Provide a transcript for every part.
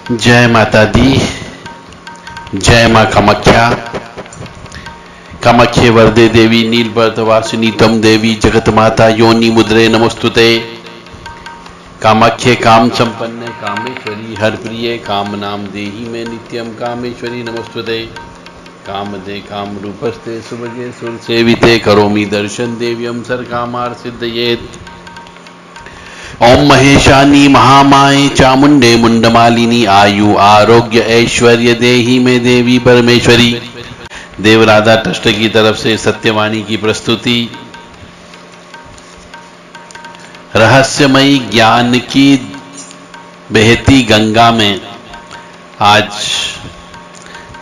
जय माता दी। जय मां कामाख्या। कामाख्ये वरदे देवी नीलभद्रवासिनी तम देवी जगत माता योनि मुद्रे नमोस्तुते। कामाख्ये काम संपन्ने कामेश्वरी हरप्रिये काम नाम देहि में नित्यम कामेश्वरी नमोस्तुते। काम दे काम रूपस्ते सुभगे सुर सेविते करोमि दर्शन देव्यम सर कामार सिद्धयेत। ओम महेशानी महामाये चामुंडे मुंडमालिनी आयु आरोग्य ऐश्वर्य देहि में देवी परमेश्वरी। देवराधा ट्रस्ट की तरफ से सत्यवाणी की प्रस्तुति। रहस्यमयी ज्ञान की बहती गंगा में आज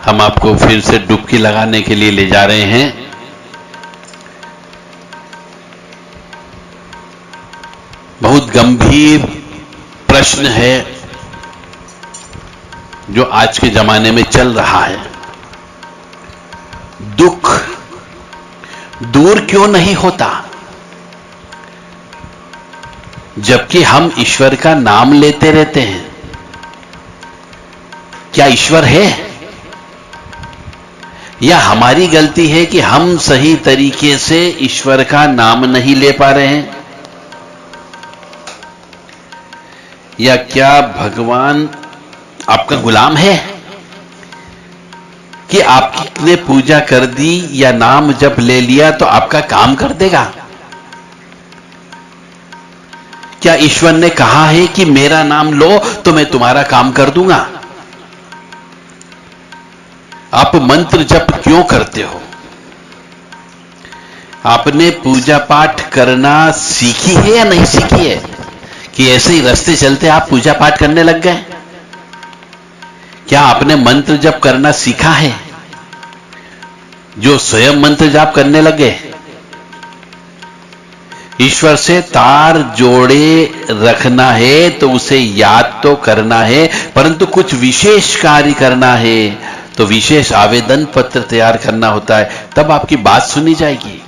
हम आपको फिर से डुबकी लगाने के लिए ले जा रहे हैं। बहुत गंभीर प्रश्न है जो आज के जमाने में चल रहा है। दुख दूर क्यों नहीं होता जबकि हम ईश्वर का नाम लेते रहते हैं? क्या ईश्वर है या हमारी गलती है कि हम सही तरीके से ईश्वर का नाम नहीं ले पा रहे हैं? या क्या भगवान आपका गुलाम है कि आपने पूजा कर दी या नाम जप ले लिया तो आपका काम कर देगा? क्या ईश्वर ने कहा है कि मेरा नाम लो तो मैं तुम्हारा काम कर दूंगा? आप मंत्र जप क्यों करते हो? आपने पूजा पाठ करना सीखी है या नहीं सीखी है कि ऐसे ही रास्ते चलते आप पूजा पाठ करने लग गए? क्या आपने मंत्र जप करना सीखा है जो स्वयं मंत्र जाप करने लगे? ईश्वर से तार जोड़े रखना है तो उसे याद तो करना है, परंतु कुछ विशेष कार्य करना है तो विशेष आवेदन पत्र तैयार करना होता है, तब आपकी बात सुनी जाएगी।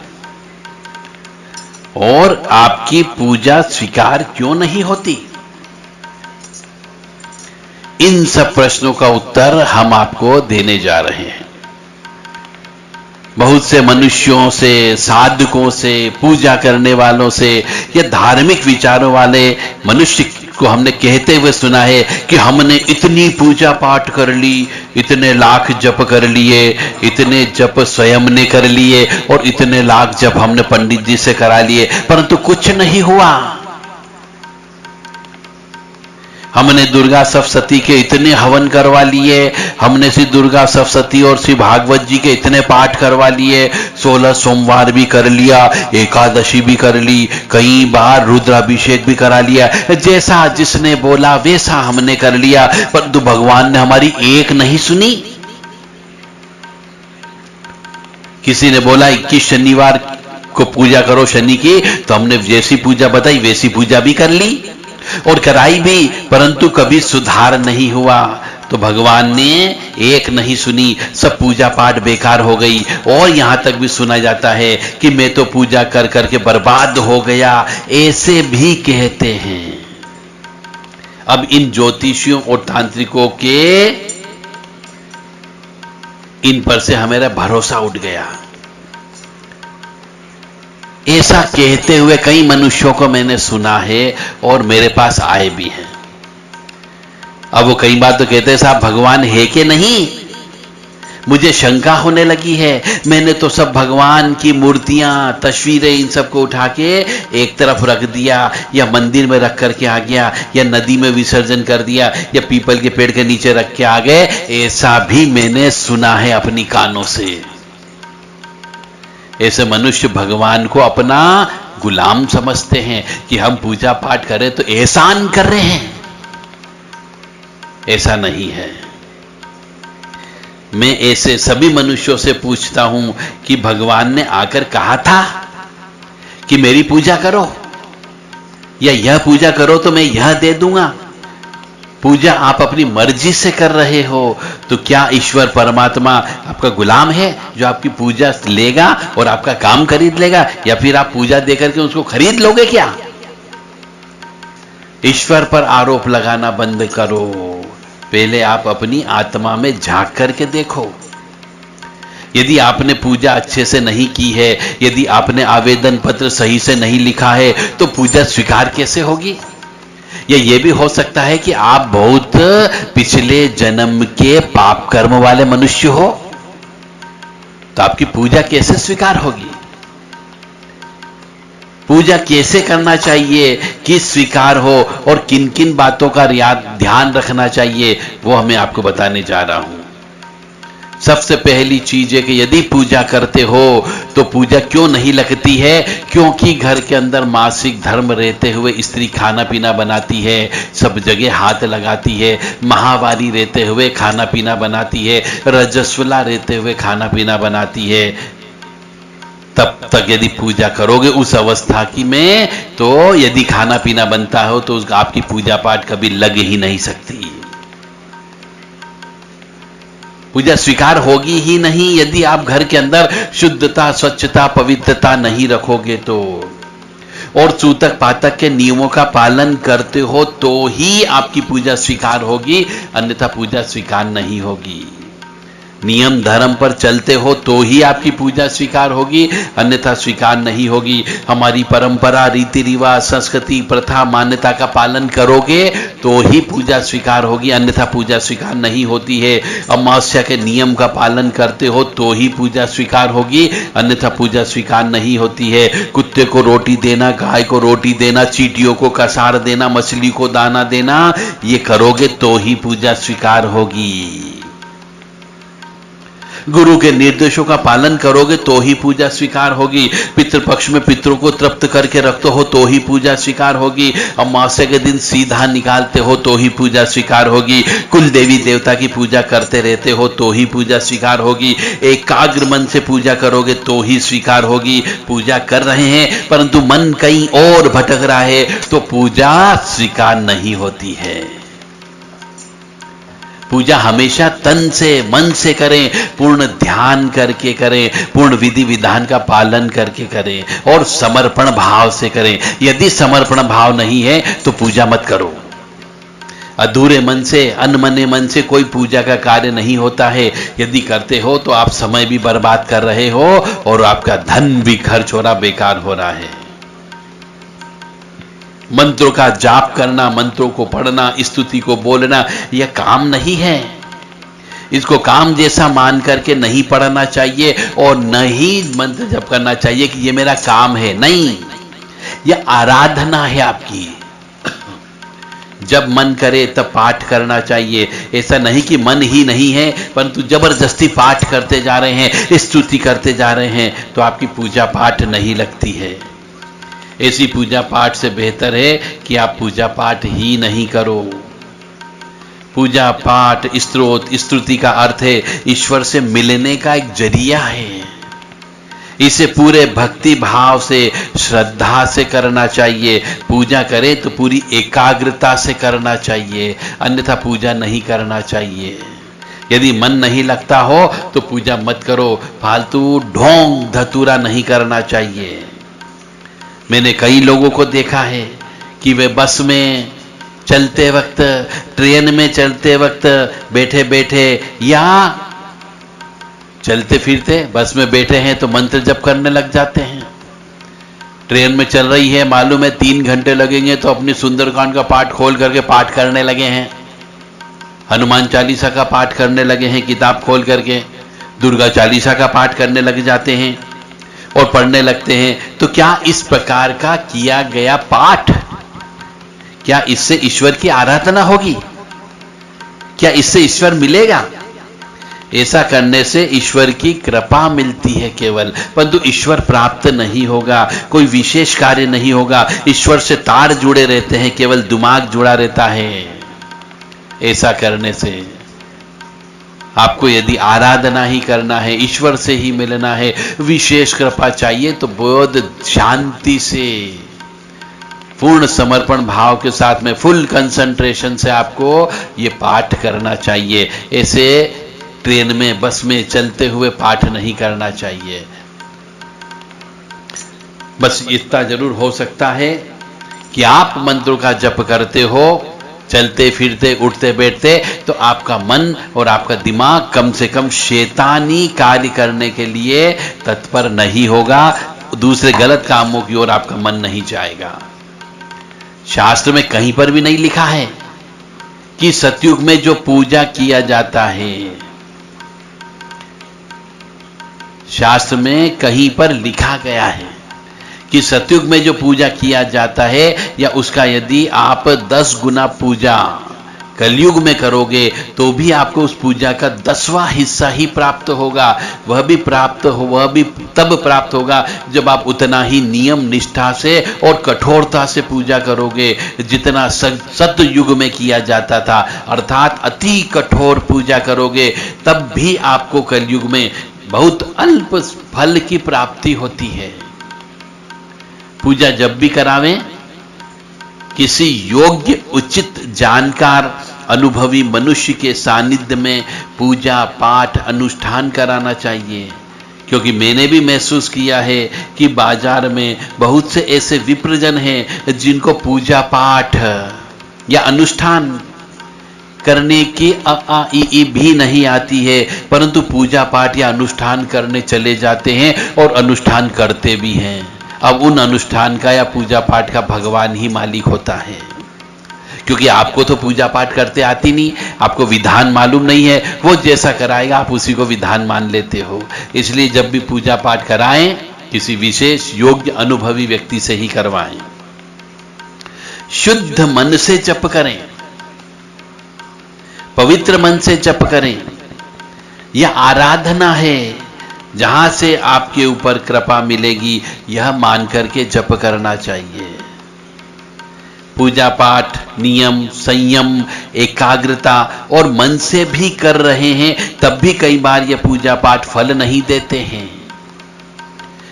और आपकी पूजा स्वीकार क्यों नहीं होती? इन सब प्रश्नों का उत्तर हम आपको देने जा रहे हैं। बहुत से मनुष्यों से, साधकों से, पूजा करने वालों से या धार्मिक विचारों वाले मनुष्य को हमने कहते हुए सुना है कि हमने इतनी पूजा पाठ कर ली, इतने लाख जप कर लिए, इतने जप स्वयं ने कर लिए और इतने लाख जप हमने पंडित जी से करा लिए, परंतु कुछ नहीं हुआ। हमने दुर्गा सप्तशती के इतने हवन करवा लिए, हमने श्री दुर्गा सप्तशती और श्री भागवत जी के इतने पाठ करवा लिए, 16 सोमवार भी कर लिया, एकादशी भी कर ली, कई बार रुद्राभिषेक भी करा लिया, जैसा जिसने बोला वैसा हमने कर लिया, परंतु भगवान ने हमारी एक नहीं सुनी। किसी ने बोला 21 शनिवार को पूजा करो शनि की, तो हमने जैसी पूजा बताई वैसी पूजा भी कर ली और कराई भी, परंतु कभी सुधार नहीं हुआ। तो भगवान ने एक नहीं सुनी, सब पूजा पाठ बेकार हो गई। और यहां तक भी सुना जाता है कि मैं तो पूजा कर करके बर्बाद हो गया, ऐसे भी कहते हैं। अब इन ज्योतिषियों और तांत्रिकों के इन पर से हमारा भरोसा उठ गया। ऐसा कहते हुए कई मनुष्यों को मैंने सुना है और मेरे पास आए भी हैं। अब वो कई बार तो कहते हैं साहब भगवान है कि नहीं, मुझे शंका होने लगी है। मैंने तो सब भगवान की मूर्तियां, तस्वीरें इन सबको उठा के एक तरफ रख दिया, या मंदिर में रख करके आ गया, या नदी में विसर्जन कर दिया, या पीपल के पेड़ के नीचे रख के आ गए। ऐसा भी मैंने सुना है अपनी कानों से। ऐसे मनुष्य भगवान को अपना गुलाम समझते हैं कि हम पूजा पाठ करें तो एहसान कर रहे हैं। ऐसा नहीं है। मैं ऐसे सभी मनुष्यों से पूछता हूं कि भगवान ने आकर कहा था कि मेरी पूजा करो या यह पूजा करो तो मैं यह दे दूंगा। पूजा आप अपनी मर्जी से कर रहे हो, तो क्या ईश्वर परमात्मा आपका गुलाम है जो आपकी पूजा लेगा और आपका काम खरीद लेगा, या फिर आप पूजा देकर के उसको खरीद लोगे क्या? ईश्वर पर आरोप लगाना बंद करो। पहले आप अपनी आत्मा में झांक करके देखो। यदि आपने पूजा अच्छे से नहीं की है, यदि आपने आवेदन पत्र सही से नहीं लिखा है, तो पूजा स्वीकार कैसे होगी? या ये भी हो सकता है कि आप बहुत पिछले जन्म के पाप कर्म वाले मनुष्य हो, तो आपकी पूजा कैसे स्वीकार होगी? पूजा कैसे करना चाहिए कि स्वीकार हो, और किन किन बातों का ध्यान रखना चाहिए, वो हमें आपको बताने जा रहा हूं। सबसे पहली चीज है कि यदि पूजा करते हो तो पूजा क्यों नहीं लगती है? क्योंकि घर के अंदर मासिक धर्म रहते हुए स्त्री खाना पीना बनाती है, सब जगह हाथ लगाती है, माहवारी रहते हुए खाना पीना बनाती है, रजस्वला रहते हुए खाना पीना बनाती है। तब तक यदि पूजा करोगे उस अवस्था की में, तो यदि खाना पीना बनता हो तो आपकी पूजा पाठ कभी लग ही नहीं सकती। पूजा स्वीकार होगी ही नहीं यदि आप घर के अंदर शुद्धता, स्वच्छता, पवित्रता नहीं रखोगे तो, और सूतक पातक के नियमों का पालन करते हो तो ही आपकी पूजा स्वीकार होगी, अन्यथा पूजा स्वीकार नहीं होगी। नियम धर्म पर चलते हो तो ही आपकी पूजा स्वीकार होगी, अन्यथा स्वीकार नहीं होगी। हमारी परंपरा, रीति रिवाज, संस्कृति, प्रथा, मान्यता का पालन करोगे तो ही पूजा स्वीकार होगी, अन्यथा पूजा स्वीकार नहीं होती है। अमावस्या के नियम का पालन करते हो तो ही पूजा स्वीकार होगी, अन्यथा पूजा स्वीकार नहीं होती है। कुत्ते को रोटी देना, गाय को रोटी देना, चींटियों को कसार देना, मछली को दाना देना, ये करोगे तो ही पूजा स्वीकार होगी। गुरु के निर्देशों का पालन करोगे तो ही पूजा स्वीकार होगी। पितृपक्ष में पितरों को तृप्त करके रखते हो तो ही पूजा स्वीकार होगी। अमावस्या के दिन सीधा निकालते हो तो ही पूजा स्वीकार होगी। कुल देवी देवता की पूजा करते रहते हो तो ही पूजा स्वीकार होगी। एकाग्र मन से पूजा करोगे तो ही स्वीकार होगी। पूजा कर रहे हैं परंतु मन कहीं और भटक रहा है तो पूजा स्वीकार नहीं होती है। पूजा हमेशा तन से, मन से करें, पूर्ण ध्यान करके करें, पूर्ण विधि विधान का पालन करके करें और समर्पण भाव से करें। यदि समर्पण भाव नहीं है तो पूजा मत करो। अधूरे मन से, अनमने मन से कोई पूजा का कार्य नहीं होता है। यदि करते हो तो आप समय भी बर्बाद कर रहे हो और आपका धन भी खर्च हो रहा, बेकार हो रहा है। मंत्रों का जाप करना, मंत्रों को पढ़ना, स्तुति को बोलना, यह काम नहीं है। इसको काम जैसा मान करके नहीं पढ़ना चाहिए और न ही मंत्र जप करना चाहिए कि यह मेरा काम है। नहीं, यह आराधना है आपकी। जब मन करे तब पाठ करना चाहिए। ऐसा नहीं कि मन ही नहीं है परंतु जबरदस्ती पाठ करते जा रहे हैं, स्तुति करते जा रहे हैं, तो आपकी पूजा पाठ नहीं लगती है। ऐसी पूजा पाठ से बेहतर है कि आप पूजा पाठ ही नहीं करो। पूजा पाठ, स्तोत्र, स्तुति का अर्थ है ईश्वर से मिलने का एक जरिया है। इसे पूरे भक्ति भाव से, श्रद्धा से करना चाहिए। पूजा करें तो पूरी एकाग्रता से करना चाहिए, अन्यथा पूजा नहीं करना चाहिए। यदि मन नहीं लगता हो तो पूजा मत करो। फालतू ढोंग धतूरा नहीं करना चाहिए। मैंने कई लोगों को देखा है कि वे बस में चलते वक्त, ट्रेन में चलते वक्त, बैठे बैठे या चलते फिरते बस में बैठे हैं तो मंत्र जप करने लग जाते हैं। ट्रेन में चल रही है, मालूम है 3 घंटे लगेंगे, तो अपनी सुंदरकांड का पाठ खोल करके पाठ करने लगे हैं। हनुमान चालीसा का पाठ करने लगे हैं, किताब खोल करके दुर्गा चालीसा का पाठ करने लग जाते हैं और पढ़ने लगते हैं। तो क्या इस प्रकार का किया गया पाठ, क्या इससे ईश्वर की आराधना होगी? क्या इससे ईश्वर मिलेगा? ऐसा करने से ईश्वर की कृपा मिलती है केवल, परंतु ईश्वर प्राप्त नहीं होगा, कोई विशेष कार्य नहीं होगा। ईश्वर से तार जुड़े रहते हैं, केवल दिमाग जुड़ा रहता है। ऐसा करने से आपको यदि आराधना ही करना है, ईश्वर से ही मिलना है, विशेष कृपा चाहिए, तो बहुत शांति से, पूर्ण समर्पण भाव के साथ में, फुल कंसंट्रेशन से आपको ये पाठ करना चाहिए। ऐसे ट्रेन में, बस में चलते हुए पाठ नहीं करना चाहिए। बस इतना जरूर हो सकता है कि आप मंत्रों का जप करते हो चलते फिरते उठते बैठते, तो आपका मन और आपका दिमाग कम से कम शैतानी कार्य करने के लिए तत्पर नहीं होगा, दूसरे गलत कामों की ओर आपका मन नहीं जाएगा। शास्त्र में कहीं पर भी नहीं लिखा है कि सतयुग में जो पूजा किया जाता है, शास्त्र में कहीं पर लिखा गया है कि सतयुग में जो पूजा किया जाता है या उसका यदि आप 10 गुना पूजा कलयुग में करोगे तो भी आपको उस पूजा का 10वां हिस्सा ही प्राप्त होगा। वह भी तब प्राप्त होगा जब आप उतना ही नियम निष्ठा से और कठोरता से पूजा करोगे जितना सतयुग में किया जाता था, अर्थात अति कठोर पूजा करोगे तब भी आपको कलयुग में बहुत अल्प फल की प्राप्ति होती है। पूजा जब भी करावें, किसी योग्य उचित जानकार अनुभवी मनुष्य के सानिध्य में पूजा पाठ अनुष्ठान कराना चाहिए। क्योंकि मैंने भी महसूस किया है कि बाजार में बहुत से ऐसे विप्रजन हैं जिनको पूजा पाठ या अनुष्ठान करने की ई भी नहीं आती है, परंतु पूजा पाठ या अनुष्ठान करने चले जाते हैं और अनुष्ठान करते भी हैं। अब उन अनुष्ठान का या पूजा पाठ का भगवान ही मालिक होता है, क्योंकि आपको तो पूजा पाठ करते आती नहीं, आपको विधान मालूम नहीं है, वो जैसा कराएगा आप उसी को विधान मान लेते हो। इसलिए जब भी पूजा पाठ कराएं, किसी विशेष योग्य अनुभवी व्यक्ति से ही करवाएं। शुद्ध मन से जप करें, पवित्र मन से जप करें। यह आराधना है जहां से आपके ऊपर कृपा मिलेगी, यह मान करके जप करना चाहिए। पूजा पाठ नियम संयम एकाग्रता और मन से भी कर रहे हैं तब भी कई बार यह पूजा पाठ फल नहीं देते हैं।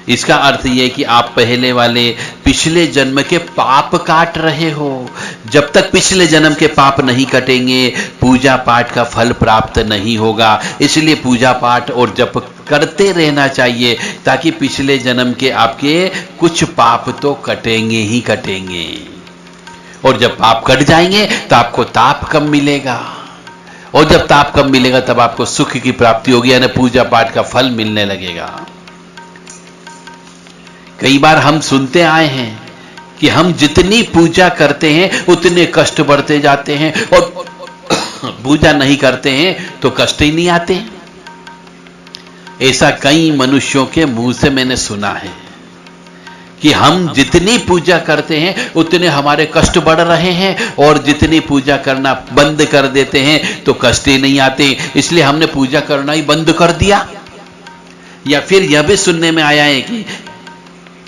इसका अर्थ यह कि आप पहले वाले पिछले जन्म के पाप काट रहे हो। जब तक पिछले जन्म के पाप नहीं कटेंगे पूजा पाठ का फल प्राप्त नहीं होगा। इसलिए पूजा पाठ और जप करते रहना चाहिए ताकि पिछले जन्म के आपके कुछ पाप तो कटेंगे ही कटेंगे, और जब पाप कट जाएंगे तो आपको ताप कम मिलेगा, और जब ताप कम मिलेगा तब आपको सुख की प्राप्ति होगी, यानी पूजा पाठ का फल मिलने लगेगा। कई बार हम सुनते आए हैं कि हम जितनी पूजा करते हैं उतने कष्ट बढ़ते जाते हैं, और पूजा नहीं करते हैं तो कष्ट ही नहीं आते। ऐसा कई मनुष्यों के मुंह से मैंने सुना है कि हम जितनी पूजा करते हैं उतने हमारे कष्ट बढ़ रहे हैं, और जितनी पूजा करना बंद कर देते हैं तो कष्ट ही नहीं आते, इसलिए हमने पूजा करना ही बंद कर दिया। या फिर यह भी सुनने में आया है कि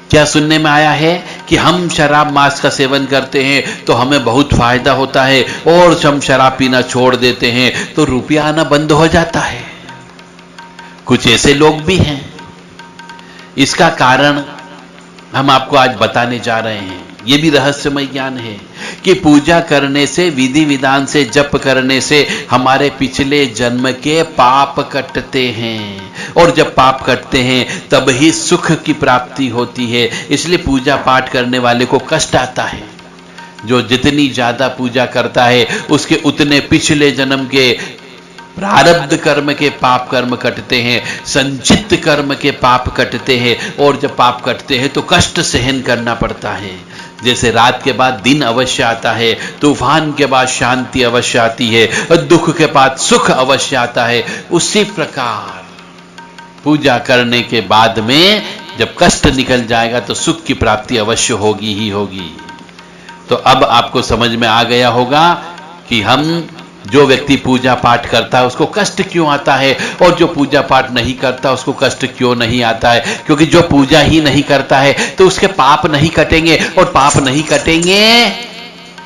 क्या सुनने में आया है कि हम शराब मांस का सेवन करते हैं तो हमें बहुत फायदा होता है, और हम शराब पीना छोड़ देते हैं तो रुपया आना बंद हो जाता है। कुछ ऐसे लोग भी हैं। इसका कारण हम आपको आज बताने जा रहे हैं। यह भी रहस्यमय ज्ञान है कि पूजा करने से, विधि विधान से, जप करने से हमारे पिछले जन्म के पाप कटते हैं, और जब पाप कटते हैं तब ही सुख की प्राप्ति होती है। इसलिए पूजा पाठ करने वाले को कष्ट आता है। जो जितनी ज्यादा पूजा करता है उसके उतने पिछले जन्म के प्रारब्ध कर्म के पाप कर्म कटते हैं, संचित कर्म के पाप कटते हैं, और जब पाप कटते हैं तो कष्ट सहन करना पड़ता है। जैसे रात के बाद दिन अवश्य आता है, तूफान के बाद शांति अवश्य आती है, और दुख के बाद सुख अवश्य आता है, उसी प्रकार पूजा करने के बाद में जब कष्ट निकल जाएगा तो सुख की प्राप्ति अवश्य होगी ही होगी। तो अब आपको समझ में आ गया होगा कि हम जो व्यक्ति पूजा पाठ करता है उसको कष्ट क्यों आता है, और जो पूजा पाठ नहीं करता उसको कष्ट क्यों नहीं आता है। क्योंकि जो पूजा ही नहीं करता है तो उसके पाप नहीं कटेंगे, और पाप नहीं कटेंगे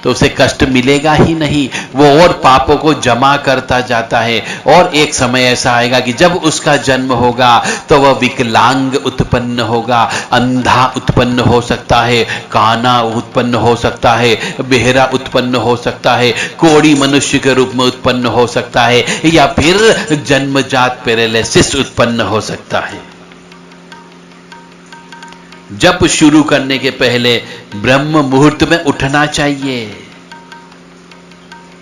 तो उसे कष्ट मिलेगा ही नहीं। वो और पापों को जमा करता जाता है, और एक समय ऐसा आएगा कि जब उसका जन्म होगा तो वह विकलांग उत्पन्न होगा, अंधा उत्पन्न हो सकता है, काना उत्पन्न हो सकता है, बेहरा उत्पन्न हो सकता है, कोढ़ी मनुष्य के रूप में उत्पन्न हो सकता है, या फिर जन्मजात पैरालिसिस उत्पन्न हो सकता है। जप शुरू करने के पहले ब्रह्म मुहूर्त में उठना चाहिए।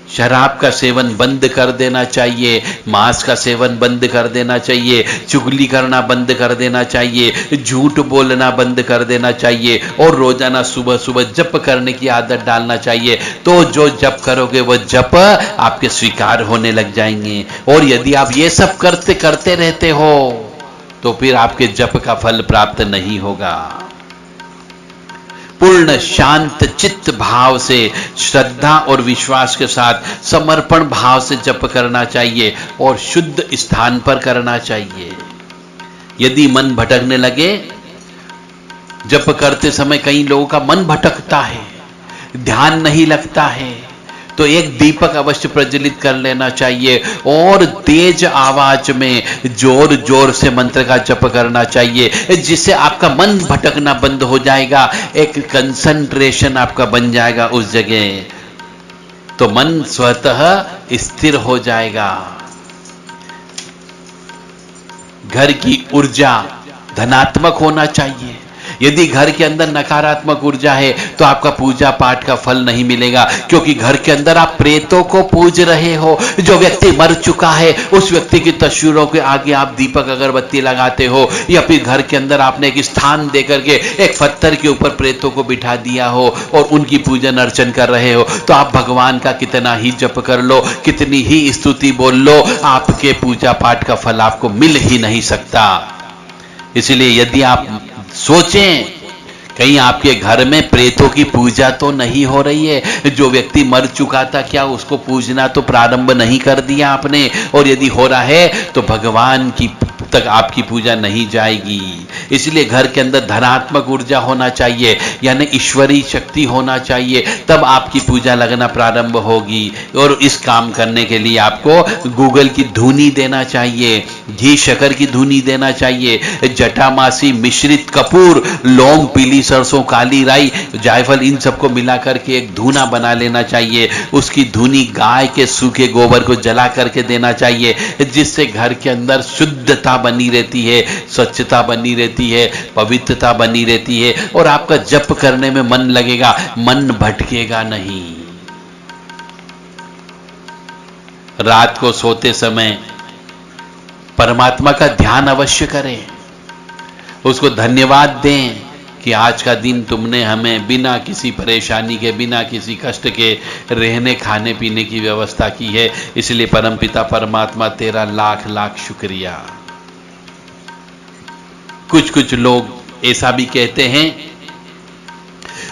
शराब का सेवन बंद कर देना चाहिए, मांस का सेवन बंद कर देना चाहिए, चुगली करना बंद कर देना चाहिए, झूठ बोलना बंद कर देना चाहिए और रोजाना सुबह सुबह जप करने की आदत डालना चाहिए। तो जो जप करोगे वो जप आपके स्वीकार होने लग जाएंगे। और यदि आप ये सब करते करते रहते हो तो फिर आपके जप का फल प्राप्त नहीं होगा। पूर्ण शांत चित्त भाव से, श्रद्धा और विश्वास के साथ, समर्पण भाव से जप करना चाहिए और शुद्ध स्थान पर करना चाहिए। यदि मन भटकने लगे, जप करते समय कई लोगों का मन भटकता है, ध्यान नहीं लगता है, तो एक दीपक अवश्य प्रज्वलित कर लेना चाहिए और तेज आवाज में जोर जोर से मंत्र का जप करना चाहिए, जिससे आपका मन भटकना बंद हो जाएगा, एक कंसंट्रेशन आपका बन जाएगा उस जगह, तो मन स्वतः स्थिर हो जाएगा। घर की ऊर्जा धनात्मक होना चाहिए। यदि घर के अंदर नकारात्मक ऊर्जा है तो आपका पूजा पाठ का फल नहीं मिलेगा, क्योंकि घर के अंदर आप प्रेतों को पूज रहे हो। जो व्यक्ति मर चुका है उस व्यक्ति की तस्वीरों के आगे आप दीपक अगरबत्ती लगाते हो, या फिर घर के अंदर आपने एक स्थान देकर के एक पत्थर के ऊपर प्रेतों को बिठा दिया हो और उनकी पूजन अर्चन कर रहे हो, तो आप भगवान का कितना ही जप कर लो, कितनी ही स्तुति बोल लो, आपके पूजा पाठ का फल आपको मिल ही नहीं सकता। इसलिए यदि आप सोचें कहीं आपके घर में प्रेतों की पूजा तो नहीं हो रही है, जो व्यक्ति मर चुका था क्या उसको पूजना तो प्रारंभ नहीं कर दिया आपने, और यदि हो रहा है तो भगवान की तक आपकी पूजा नहीं जाएगी। इसलिए घर के अंदर धनात्मक ऊर्जा होना चाहिए, यानी ईश्वरीय शक्ति होना चाहिए, तब आपकी पूजा लगना प्रारंभ होगी। और इस काम करने के लिए आपको गूगल की धुनी देना चाहिए, घी शक्कर की धुनी देना चाहिए, जटामासी, मिश्रित कपूर, लौंग, पीली सरसों, काली राई, जायफल, इन सबको मिलाकर के एक धूना बना लेना चाहिए। उसकी धुनी गाय के सूखे गोबर को जला करके देना चाहिए, जिससे घर के अंदर शुद्धता बनी रहती है, स्वच्छता बनी रहती है, पवित्रता बनी रहती है और आपका जप करने में मन लगेगा, मन भटकेगा नहीं। रात को सोते समय परमात्मा का ध्यान अवश्य करें, उसको धन्यवाद दें कि आज का दिन तुमने हमें बिना किसी परेशानी के, बिना किसी कष्ट के रहने खाने पीने की व्यवस्था की है, इसलिए परमपिता परमात्मा तेरा लाख लाख शुक्रिया। कुछ कुछ लोग ऐसा भी कहते हैं,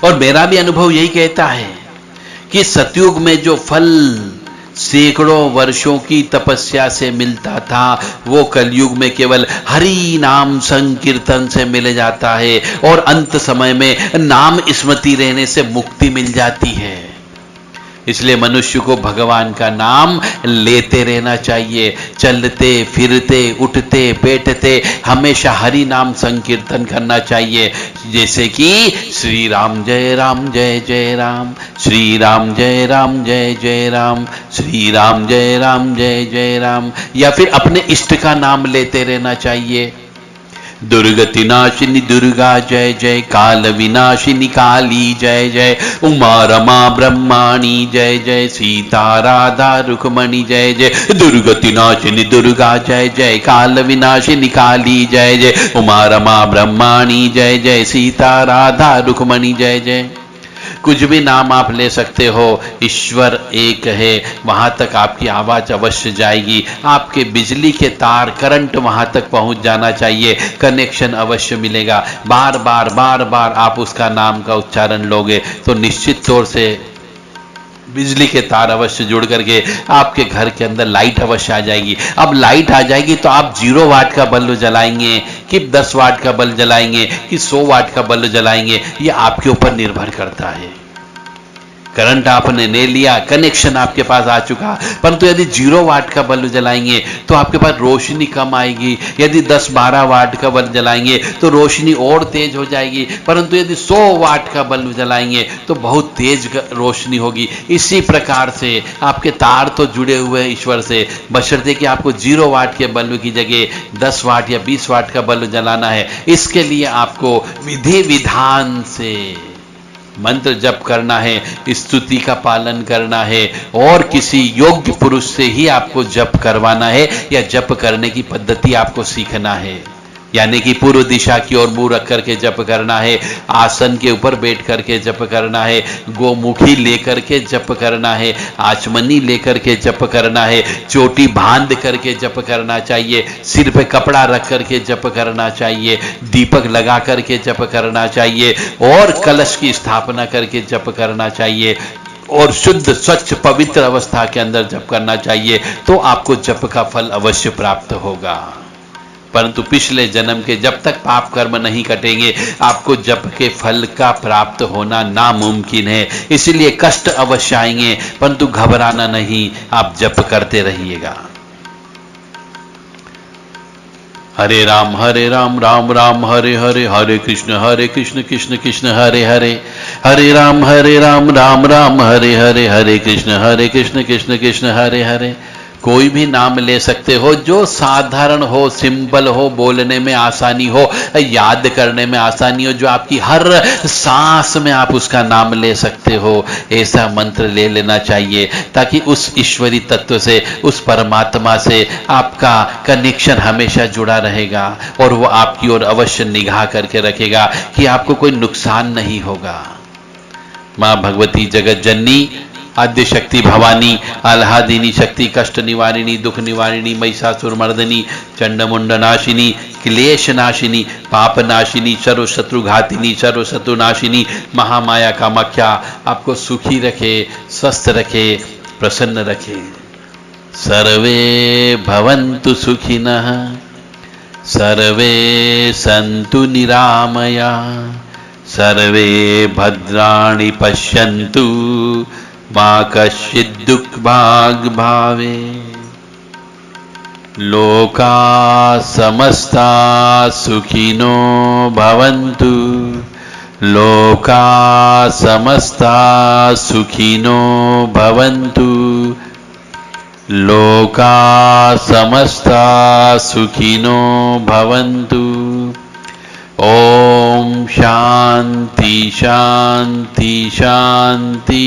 और मेरा भी अनुभव यही कहता है, कि सतयुग में जो फल सैकड़ों वर्षों की तपस्या से मिलता था, वो कलयुग में केवल हरि नाम संकीर्तन से मिल जाता है, और अंत समय में नाम स्मृति रहने से मुक्ति मिल जाती है। इसलिए मनुष्य को भगवान का नाम लेते रहना चाहिए, चलते फिरते उठते बैठते हमेशा हरि नाम संकीर्तन करना चाहिए। जैसे कि श्री राम जय जय राम, श्री राम जय जय राम, श्री राम जय राम, या फिर अपने इष्ट का नाम लेते रहना चाहिए। दुर्गति नाशिनी दुर्गा जय जय, काल विनाशिनी काली जय जय, उमा रमा ब्रह्माणी जय जय, सीता राधा रुक्मणी जय जय। दुर्गति नाशिनी दुर्गा जय जय, काल विनाशिनी काली जय जय, उमा रमा ब्रह्माणी जय जय, सीता राधा रुक्मणी जय जय। कुछ भी नाम आप ले सकते हो, ईश्वर एक है, वहां तक आपकी आवाज अवश्य जाएगी। आपके बिजली के तार, करंट वहां तक पहुंच जाना चाहिए, कनेक्शन अवश्य मिलेगा। बार बार बार बार आप उसका नाम का उच्चारण लोगे तो निश्चित तौर से बिजली के तार अवश्य जुड़ करके आपके घर के अंदर लाइट अवश्य आ जाएगी। अब लाइट आ जाएगी तो आप 0 वाट का बल्ब जलाएंगे कि 10 वाट का बल्ब जलाएंगे कि 100 वाट का बल्ब जलाएंगे, ये आपके ऊपर निर्भर करता है। करंट आपने ले लिया, कनेक्शन आपके पास आ चुका, परंतु यदि 0 वाट का बल्ब जलाएंगे तो आपके पास रोशनी कम आएगी। यदि 10-12 वाट का बल्ब जलाएंगे तो रोशनी और तेज हो जाएगी, परंतु यदि 100 वाट का बल्ब जलाएंगे तो बहुत तेज रोशनी होगी। इसी प्रकार से आपके तार तो जुड़े हुए हैं ईश्वर से, बशर्ते कि आपको 0 वाट के बल्ब की जगह 10 वाट या 20 वाट का बल्ब जलाना है। इसके लिए आपको विधि विधान से मंत्र जप करना है, स्तुति का पालन करना है और किसी योग्य पुरुष से ही आपको जप करवाना है या जप करने की पद्धति आपको सीखना है। यानी कि पूर्व दिशा की ओर मुंह रख करके जप करना है, आसन के ऊपर बैठ करके जप करना है, गोमुखी लेकर के जप करना है, आचमनी लेकर के जप करना है, चोटी बांध करके जप करना चाहिए, सिर पे कपड़ा रख करके जप करना चाहिए, दीपक लगा करके जप करना चाहिए और कलश की स्थापना करके जप करना चाहिए और शुद्ध स्वच्छ पवित्र अवस्था के अंदर जप करना चाहिए। तो आपको जप का फल अवश्य प्राप्त होगा। परंतु पिछले जन्म के जब तक पाप कर्म नहीं कटेंगे आपको जप के फल का प्राप्त होना नामुमकिन है। इसीलिए कष्ट अवश्य आएंगे परंतु घबराना नहीं, आप जप करते रहिएगा। हरे राम राम राम हरे हरे, हरे कृष्ण कृष्ण कृष्ण हरे हरे, हरे राम राम राम हरे हरे, हरे कृष्ण कृष्ण कृष्ण हरे हरे। कोई भी नाम ले सकते हो जो साधारण हो, सिंपल हो, बोलने में आसानी हो, याद करने में आसानी हो, जो आपकी हर सांस में आप उसका नाम ले सकते हो, ऐसा मंत्र ले लेना चाहिए ताकि उस ईश्वरी तत्व से, उस परमात्मा से आपका कनेक्शन हमेशा जुड़ा रहेगा और वो आपकी ओर अवश्य निगाह करके रखेगा कि आपको कोई नुकसान नहीं होगा। मां भगवती जगत जननी आद्य शक्ति भवानी, आह्लादिनी शक्ति, कष्ट निवारिणी, दुख निवारिणी, महिषासुर मर्दिनी, चंडमुंड नाशिनी, क्लेश नाशिनी, पाप नाशिनी, सर्व शत्रु घातिनी, सर्व शत्रु नाशिनी महामाया कामाख्या आपको सुखी रखे, स्वस्थ रखे, प्रसन्न रखे। सर्वे भवन्तु सुखिनः, सर्वे सन्तु निरामया, सर्वे भद्राणि पश्यन्तु मा कश्चित् दुःखभाग् भावे। लोका समस्ता सुखिनो भवन्तु, लोका समस्ता सुखिनो भवन्तु, लोका समस्ता सुखिनो भवन्तु। ओम शांति शांति शांति।